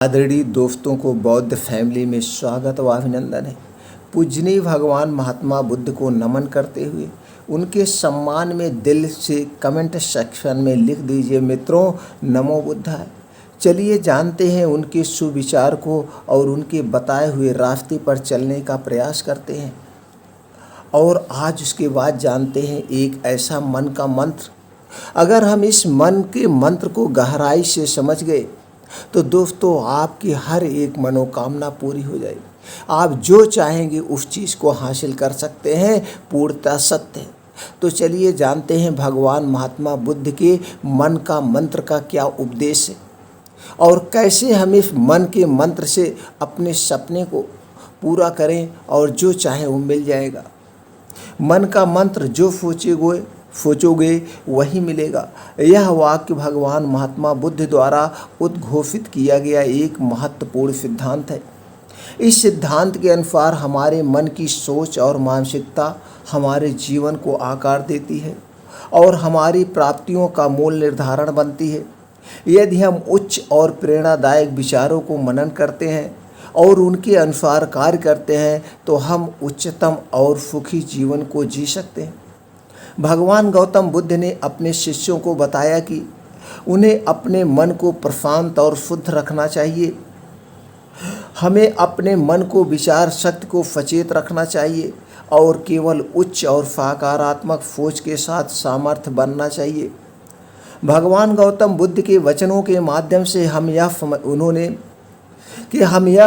आदरणीय दोस्तों को बौद्ध फैमिली में स्वागत व अभिनंदन है। पूजनीय भगवान महात्मा बुद्ध को नमन करते हुए उनके सम्मान में दिल से कमेंट सेक्शन में लिख दीजिए मित्रों, नमो बुद्धाय। चलिए जानते हैं उनके सुविचार को और उनके बताए हुए रास्ते पर चलने का प्रयास करते हैं। और आज उसके बाद जानते हैं एक ऐसा मन का मंत्र। अगर हम इस मन के मंत्र को गहराई से समझ गए तो दोस्तों आपकी हर एक मनोकामना पूरी हो जाएगी। आप जो चाहेंगे उस चीज़ को हासिल कर सकते हैं, पूर्णतः सत्य है। तो चलिए जानते हैं भगवान महात्मा बुद्ध के मन का मंत्र का क्या उपदेश है और कैसे हम इस मन के मंत्र से अपने सपने को पूरा करें और जो चाहे वो मिल जाएगा। मन का मंत्र जो सोचोगे वही मिलेगा। यह वाक्य भगवान महात्मा बुद्ध द्वारा उद्घोषित किया गया एक महत्वपूर्ण सिद्धांत है। इस सिद्धांत के अनुसार हमारे मन की सोच और मानसिकता हमारे जीवन को आकार देती है और हमारी प्राप्तियों का मूल निर्धारण बनती है। यदि हम उच्च और प्रेरणादायक विचारों को मनन करते हैं और उनके अनुसार कार्य करते हैं तो हम उच्चतम और सुखी जीवन को जी सकते हैं। भगवान गौतम बुद्ध ने अपने शिष्यों को बताया कि उन्हें अपने मन को प्रशांत और शुद्ध रखना चाहिए। हमें अपने मन को विचार शक्ति को सचेत रखना चाहिए और केवल उच्च और सकारात्मक सोच के साथ सामर्थ्य बनना चाहिए। भगवान गौतम बुद्ध के वचनों के माध्यम से हम यह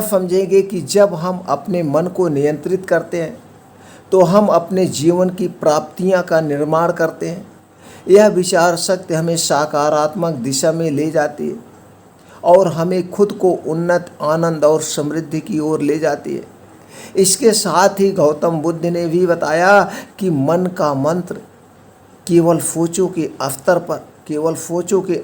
समझेंगे कि जब हम अपने मन को नियंत्रित करते हैं तो हम अपने जीवन की प्राप्तियां का निर्माण करते हैं। यह विचार शक्ति हमें सकारात्मक दिशा में ले जाती है और हमें खुद को उन्नत, आनंद और समृद्धि की ओर ले जाती है। इसके साथ ही गौतम बुद्ध ने भी बताया कि मन का मंत्र केवल सोचों के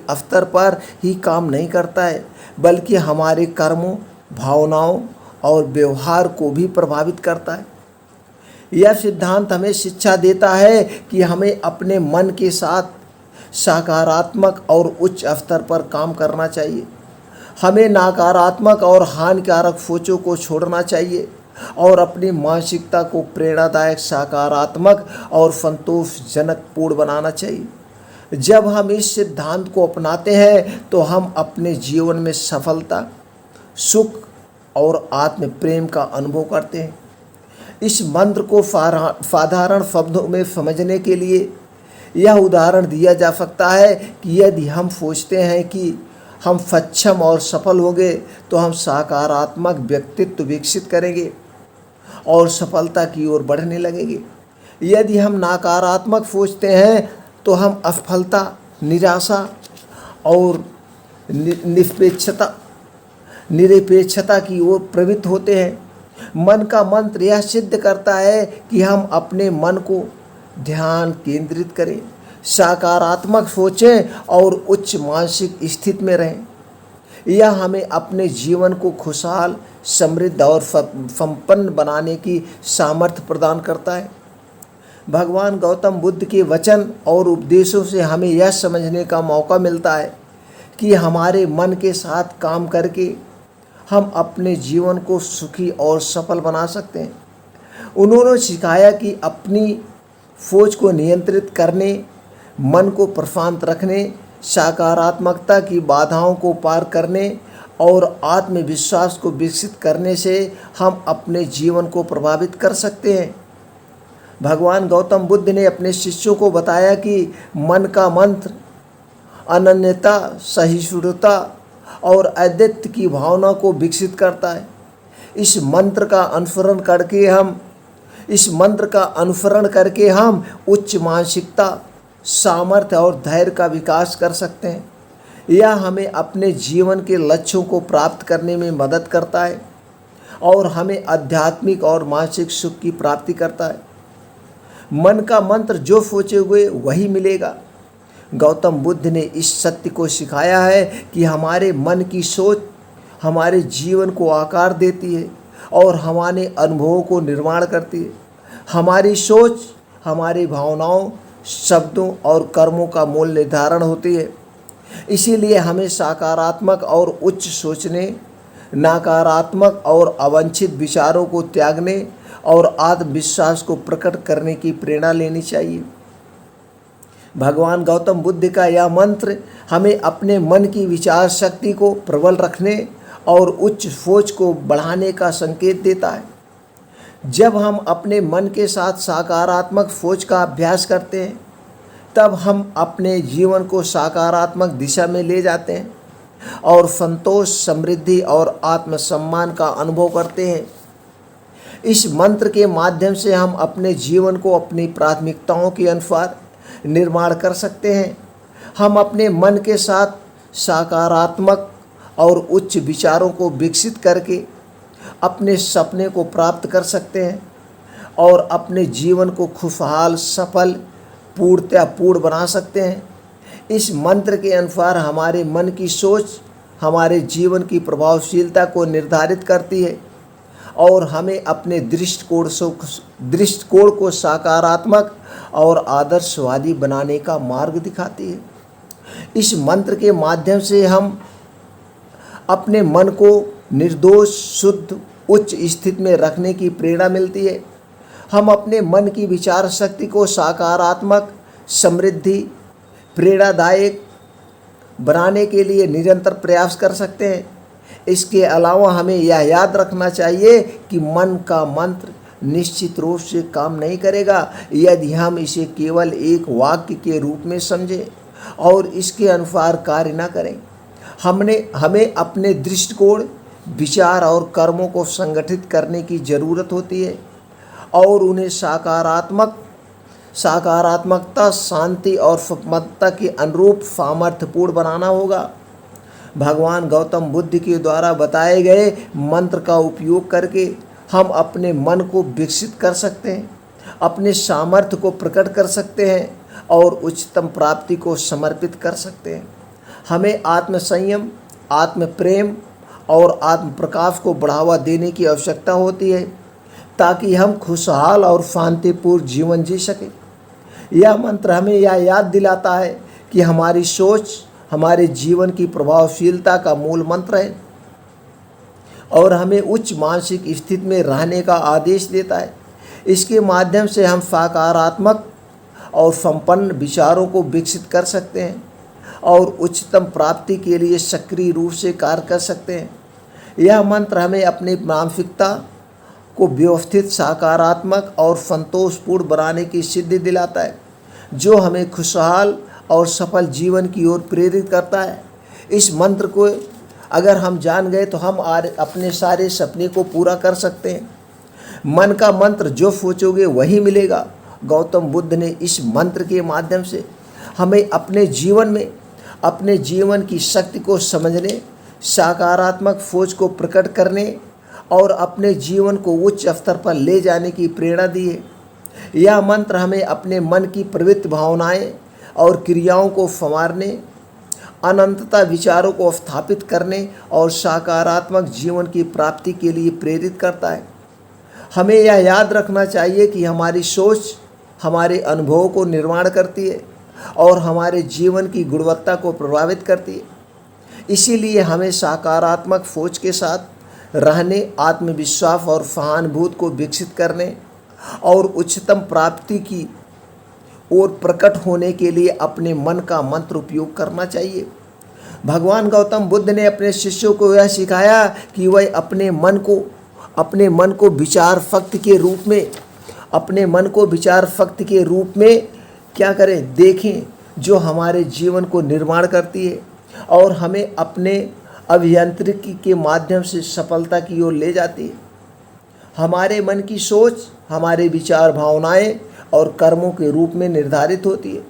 स्तर पर ही काम नहीं करता है, बल्कि हमारे कर्मों, भावनाओं और व्यवहार को भी प्रभावित करता है। यह सिद्धांत हमें शिक्षा देता है कि हमें अपने मन के साथ सकारात्मक और उच्च स्तर पर काम करना चाहिए। हमें नकारात्मक और हानिकारक सोचों को छोड़ना चाहिए और अपनी मानसिकता को प्रेरणादायक, सकारात्मक और संतोषजनक पूर्ण बनाना चाहिए। जब हम इस सिद्धांत को अपनाते हैं तो हम अपने जीवन में सफलता, सुख और आत्म प्रेम का अनुभव करते हैं। इस मंत्र को साधारण शब्दों में समझने के लिए यह उदाहरण दिया जा सकता है कि यदि हम सोचते हैं कि हम सक्षम और सफल होंगे तो हम सकारात्मक व्यक्तित्व विकसित करेंगे और सफलता की ओर बढ़ने लगेंगे। यदि हम नकारात्मक सोचते हैं तो हम असफलता, निराशा और निरपेक्षता की ओर प्रवृत्त होते हैं। मन का मंत्र यह सिद्ध करता है कि हम अपने मन को ध्यान केंद्रित करें, सकारात्मक सोचें और उच्च मानसिक स्थिति में रहें। यह हमें अपने जीवन को खुशहाल, समृद्ध और संपन्न बनाने की सामर्थ्य प्रदान करता है। भगवान गौतम बुद्ध के वचन और उपदेशों से हमें यह समझने का मौका मिलता है कि हमारे मन के साथ काम करके हम अपने जीवन को सुखी और सफल बना सकते हैं। उन्होंने सिखाया कि अपनी सोच को नियंत्रित करने, मन को प्रशांत रखने, सकारात्मकता की बाधाओं को पार करने और आत्मविश्वास को विकसित करने से हम अपने जीवन को प्रभावित कर सकते हैं। भगवान गौतम बुद्ध ने अपने शिष्यों को बताया कि मन का मंत्र अनन्यता, सहिष्णुता और अद्वैत की भावना को विकसित करता है। इस मंत्र का अनुसरण करके हम उच्च मानसिकता, सामर्थ्य और धैर्य का विकास कर सकते हैं। यह हमें अपने जीवन के लक्ष्यों को प्राप्त करने में मदद करता है और हमें आध्यात्मिक और मानसिक सुख की प्राप्ति करता है। मन का मंत्र जो सोचोगे वही मिलेगा। गौतम बुद्ध ने इस सत्य को सिखाया है कि हमारे मन की सोच हमारे जीवन को आकार देती है और हमारे अनुभवों को निर्माण करती है। हमारी सोच हमारी भावनाओं, शब्दों और कर्मों का मूल निर्धारण होती है। इसीलिए हमें सकारात्मक और उच्च सोचने नकारात्मक और अवांछित विचारों को त्यागने और आत्मविश्वास को प्रकट करने की प्रेरणा लेनी चाहिए। भगवान गौतम बुद्ध का यह मंत्र हमें अपने मन की विचार शक्ति को प्रबल रखने और उच्च सोच को बढ़ाने का संकेत देता है। जब हम अपने मन के साथ सकारात्मक सोच का अभ्यास करते हैं, तब हम अपने जीवन को सकारात्मक दिशा में ले जाते हैं और संतोष, समृद्धि और आत्मसम्मान का अनुभव करते हैं। इस मंत्र के माध्यम से हम अपने जीवन को अपनी प्राथमिकताओं के अनुसार निर्माण कर सकते हैं। हम अपने मन के साथ सकारात्मक और उच्च विचारों को विकसित करके अपने सपने को प्राप्त कर सकते हैं और अपने जीवन को खुशहाल, सफल, पूर्ण बना सकते हैं। इस मंत्र के अनुसार हमारे मन की सोच हमारे जीवन की प्रभावशीलता को निर्धारित करती है और हमें अपने दृष्टिकोण को सकारात्मक और आदर्शवादी बनाने का मार्ग दिखाती है। इस मंत्र के माध्यम से हम अपने मन को निर्दोष, शुद्ध, उच्च स्थिति में रखने की प्रेरणा मिलती है। हम अपने मन की विचार शक्ति को सकारात्मक, समृद्धि, प्रेरणादायक बनाने के लिए निरंतर प्रयास कर सकते हैं। इसके अलावा हमें यह याद रखना चाहिए कि मन का मंत्र निश्चित रूप से काम नहीं करेगा यदि हम इसे केवल एक वाक्य के रूप में समझें और इसके अनुसार कार्य न करें। हमें अपने दृष्टिकोण, विचार और कर्मों को संगठित करने की ज़रूरत होती है और उन्हें सकारात्मकता, शांति और सफलता के अनुरूप सामर्थ्यपूर्ण बनाना होगा। भगवान गौतम बुद्ध के द्वारा बताए गए मंत्र का उपयोग करके हम अपने मन को विकसित कर सकते हैं, अपने सामर्थ्य को प्रकट कर सकते हैं और उच्चतम प्राप्ति को समर्पित कर सकते हैं। हमें आत्मसंयम, आत्म प्रेम और आत्म प्रकाश को बढ़ावा देने की आवश्यकता होती है ताकि हम खुशहाल और शांतिपूर्ण जीवन जी सकें। यह मंत्र हमें यह याद दिलाता है कि हमारी सोच हमारे जीवन की प्रभावशीलता का मूल मंत्र है और हमें उच्च मानसिक स्थिति में रहने का आदेश देता है। इसके माध्यम से हम सकारात्मक और संपन्न विचारों को विकसित कर सकते हैं और उच्चतम प्राप्ति के लिए सक्रिय रूप से कार्य कर सकते हैं। यह मंत्र हमें अपनी मानसिकता को व्यवस्थित, सकारात्मक और संतोषपूर्ण बनाने की सिद्धि दिलाता है, जो हमें खुशहाल और सफल जीवन की ओर प्रेरित करता है। इस मंत्र को अगर हम जान गए तो हम अपने सारे सपने को पूरा कर सकते हैं। मन का मंत्र जो सोचोगे वही मिलेगा। गौतम बुद्ध ने इस मंत्र के माध्यम से हमें अपने जीवन की शक्ति को समझने, सकारात्मक सोच को प्रकट करने और अपने जीवन को उच्च स्तर पर ले जाने की प्रेरणा दी है। यह मंत्र हमें अपने मन की प्रवृत्ति, भावनाएं और क्रियाओं को संवारने, अनंतता विचारों को स्थापित करने और सकारात्मक जीवन की प्राप्ति के लिए प्रेरित करता है। हमें यह याद रखना चाहिए कि हमारी सोच हमारे अनुभवों को निर्माण करती है और हमारे जीवन की गुणवत्ता को प्रभावित करती है। इसीलिए हमें सकारात्मक सोच के साथ रहने, आत्मविश्वास और सहानुभूति को विकसित करने और उच्चतम प्राप्ति की ओर प्रकट होने के लिए अपने मन का मंत्र उपयोग करना चाहिए। भगवान गौतम बुद्ध ने अपने शिष्यों को यह सिखाया कि वह अपने मन को विचार शक्ति के रूप में क्या करें, देखें, जो हमारे जीवन को निर्माण करती है और हमें अपने अभियांत्रिकी के माध्यम से सफलता की ओर ले जाती है। हमारे मन की सोच हमारे विचार, भावनाएं और कर्मों के रूप में निर्धारित होती है,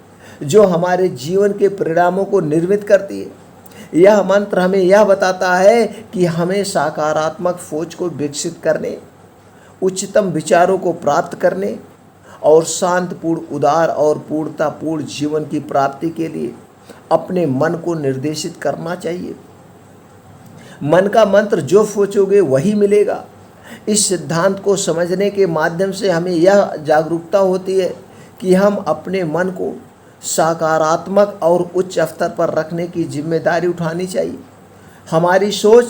जो हमारे जीवन के परिणामों को निर्मित करती है। यह मंत्र हमें यह बताता है कि हमें सकारात्मक सोच को विकसित करने, उच्चतम विचारों को प्राप्त करने और शांतिपूर्ण, उदार और पूर्णतापूर्ण जीवन की प्राप्ति के लिए अपने मन को निर्देशित करना चाहिए। मन का मंत्र जो सोचोगे वही मिलेगा। इस सिद्धांत को समझने के माध्यम से हमें यह जागरूकता होती है कि हम अपने मन को सकारात्मक और उच्च स्तर पर रखने की जिम्मेदारी उठानी चाहिए। हमारी सोच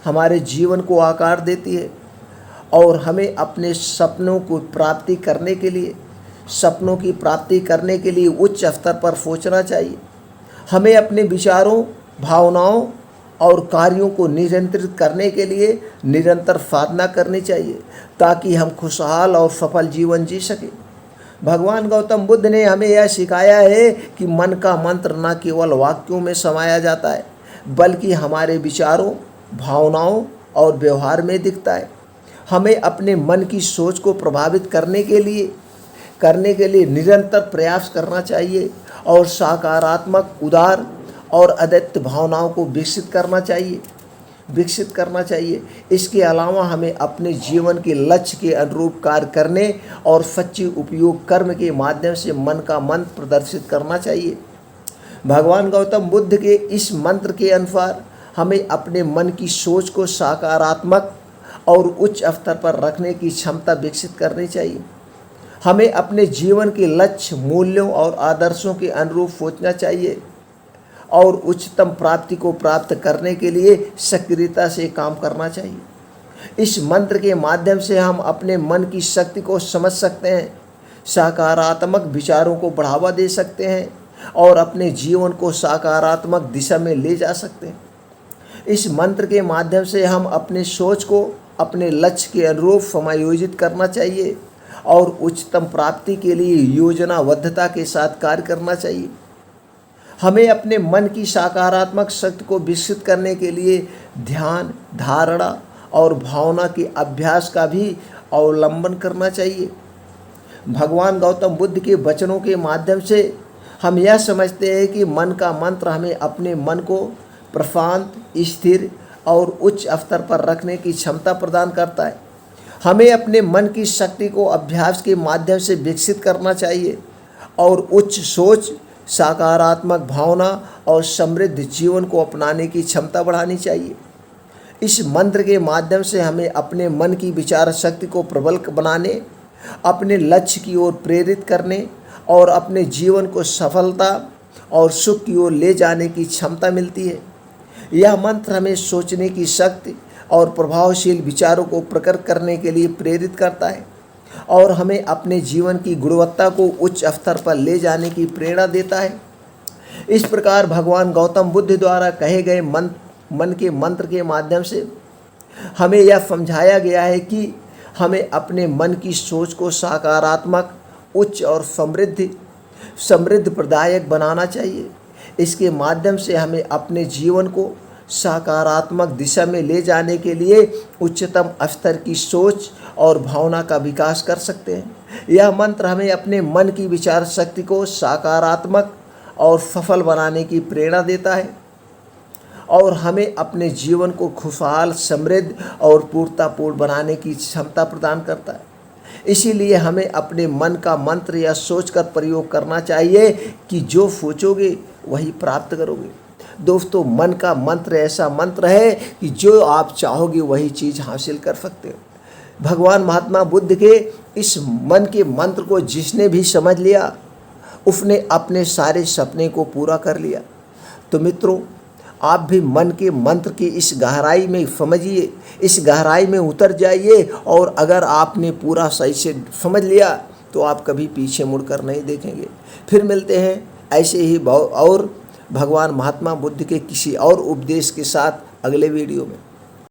हमारे जीवन को आकार देती है और हमें अपने सपनों को प्राप्ति करने के लिए उच्च स्तर पर सोचना चाहिए। हमें अपने विचारों, भावनाओं और कार्यों को नियंत्रित करने के लिए निरंतर साधना करनी चाहिए ताकि हम खुशहाल और सफल जीवन जी सकें। भगवान गौतम बुद्ध ने हमें यह सिखाया है कि मन का मंत्र न केवल वाक्यों में समाया जाता है बल्कि हमारे विचारों, भावनाओं और व्यवहार में दिखता है। हमें अपने मन की सोच को प्रभावित करने के लिए निरंतर प्रयास करना चाहिए और सकारात्मक, उदार और अद्वितीय भावनाओं को विकसित करना चाहिए। इसके अलावा हमें अपने जीवन के लक्ष्य के अनुरूप कार्य करने और सच्चे उपयोग कर्म के माध्यम से मन का मंत्र प्रदर्शित करना चाहिए। भगवान गौतम बुद्ध के इस मंत्र के अनुसार हमें अपने मन की सोच को सकारात्मक और उच्च स्तर पर रखने की क्षमता विकसित करनी चाहिए। हमें अपने जीवन के लक्ष्य, मूल्यों और आदर्शों के अनुरूप सोचना चाहिए और उच्चतम प्राप्ति को प्राप्त करने के लिए सक्रियता से काम करना चाहिए। इस मंत्र के माध्यम से हम अपने मन की शक्ति को समझ सकते हैं, सकारात्मक विचारों को बढ़ावा दे सकते हैं और अपने जीवन को सकारात्मक दिशा में ले जा सकते हैं। इस मंत्र के माध्यम से हम अपने सोच को अपने लक्ष्य के अनुरूप समायोजित करना चाहिए और उच्चतम प्राप्ति के लिए योजनाबद्धता के साथ कार्य करना चाहिए। हमें अपने मन की सकारात्मक शक्ति को विकसित करने के लिए ध्यान, धारणा और भावना के अभ्यास का भी अवलंबन करना चाहिए। भगवान गौतम बुद्ध के वचनों के माध्यम से हम यह समझते हैं कि मन का मंत्र हमें अपने मन को प्रशांत, स्थिर और उच्च स्तर पर रखने की क्षमता प्रदान करता है। हमें अपने मन की शक्ति को अभ्यास के माध्यम से विकसित करना चाहिए और उच्च सोच, सकारात्मक भावना और समृद्ध जीवन को अपनाने की क्षमता बढ़ानी चाहिए। इस मंत्र के माध्यम से हमें अपने मन की विचार शक्ति को प्रबल बनाने, अपने लक्ष्य की ओर प्रेरित करने और अपने जीवन को सफलता और सुख की ओर ले जाने की क्षमता मिलती है। यह मंत्र हमें सोचने की शक्ति और प्रभावशील विचारों को प्रकट करने के लिए प्रेरित करता है और हमें अपने जीवन की गुणवत्ता को उच्च स्तर पर ले जाने की प्रेरणा देता है। इस प्रकार भगवान गौतम बुद्ध द्वारा कहे गए मन के मंत्र के माध्यम से हमें यह समझाया गया है कि हमें अपने मन की सोच को सकारात्मक, उच्च और समृद्ध प्रदायक बनाना चाहिए। इसके माध्यम से हमें अपने जीवन को सकारात्मक दिशा में ले जाने के लिए उच्चतम स्तर की सोच और भावना का विकास कर सकते हैं। यह मंत्र हमें अपने मन की विचार शक्ति को सकारात्मक और सफल बनाने की प्रेरणा देता है और हमें अपने जीवन को खुशहाल, समृद्ध और पूर्णतापूर्ण बनाने की क्षमता प्रदान करता है। इसीलिए हमें अपने मन का मंत्र या सोच कर प्रयोग करना चाहिए कि जो सोचोगे वही प्राप्त करोगे। दोस्तों, मन का मंत्र ऐसा मंत्र है कि जो आप चाहोगे वही चीज़ हासिल कर सकते हो। भगवान महात्मा बुद्ध के इस मन के मंत्र को जिसने भी समझ लिया उसने अपने सारे सपने को पूरा कर लिया। तो मित्रों, आप भी मन के मंत्र की इस गहराई में समझिए, इस गहराई में उतर जाइए और अगर आपने पूरा सही से समझ लिया तो आप कभी पीछे मुड़कर नहीं देखेंगे। फिर मिलते हैं ऐसे ही और भगवान महात्मा बुद्ध के किसी और उपदेश के साथ अगले वीडियो में।